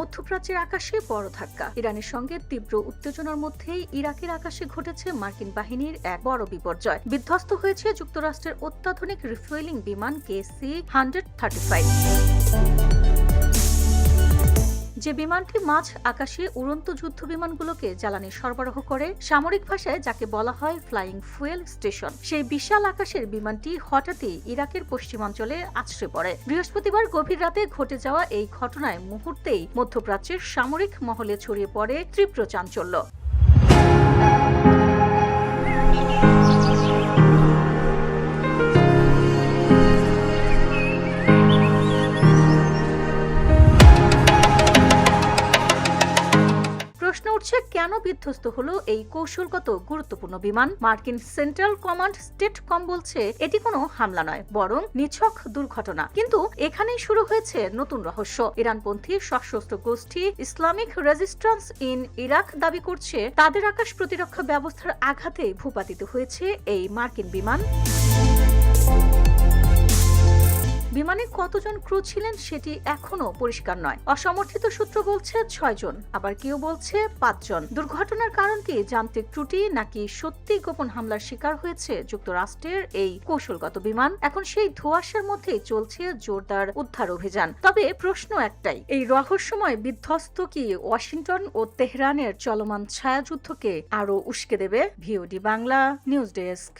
মধ্যপ্রাচ্যের আকাশে বড় ধাক্কা। ইরানের সঙ্গে তীব্র উত্তেজনার মধ্যেই ইরাকের আকাশে ঘটেছে মার্কিন বাহিনীর এক বড় বিপর্যয়। বিধ্বস্ত হয়েছে যুক্তরাষ্ট্রের অত্যাধুনিক রিফুয়েলিং বিমান KC-135। যে বিমানটি মাঝ আকাশে উড়ন্ত যুদ্ধ বিমানগুলোকে জ্বালানি সরবরাহ করে, সামরিক ভাষায় যাকে বলা হয় ফ্লাইং ফুয়েল স্টেশন, সেই বিশাল আকাশের বিমানটি হঠাৎই ইরাকের পশ্চিমাঞ্চলে আছড়ে পড়ে। বৃহস্পতিবার গভীর রাতে ঘটে যাওয়া এই ঘটনায় মুহূর্তেই মধ্যপ্রাচ্যের সামরিক মহলে ছড়িয়ে পড়ে তীব্র চাঞ্চল্য। প্রশ্ন উঠছে, কেন বিধ্বস্ত হলো এই কৌশলগত গুরুত্বপূর্ণ বিমান? মার্কিন সেন্ট্রাল কমান্ড স্টেটকম বলছে এটি কোনো হামলা নয়, বরং নিছক দুর্ঘটনা। কিন্তু এখানেই শুরু হয়েছে নতুন রহস্য। ইরানপন্থী সশস্ত্র গোষ্ঠী ইসলামিক রেজিস্ট্যান্স ইন ইরাক দাবি করছে তাদের আকাশ প্রতিরক্ষা ব্যবস্থার আঘাতে ভূপাতিত হয়েছে এই মার্কিন বিমান। বিমানে কতজন ক্রু ছিলেন সেটি এখনো পরিষ্কার নয়। অসমর্থিত সূত্র বলছে 6 জন, আবার কেউ বলছে 5 জন। দুর্ঘটনার কারণ কি যান্ত্রিক ত্রুটি, নাকি সত্যি গোপন হামলার শিকার হয়েছে যুক্তরাষ্ট্রের এই কৌশলগত বিমান? এখন সেই ধোঁয়াশার মধ্যেই চলছে জোরদার উদ্ধার অভিযান। তবে প্রশ্ন একটাই, এই রহস্যময় বিধ্বস্ত কি ওয়াশিংটন ও তেহরানের চলমান ছায়াযুদ্ধকে আরো উস্কে দেবে? VOD Bangla news desk.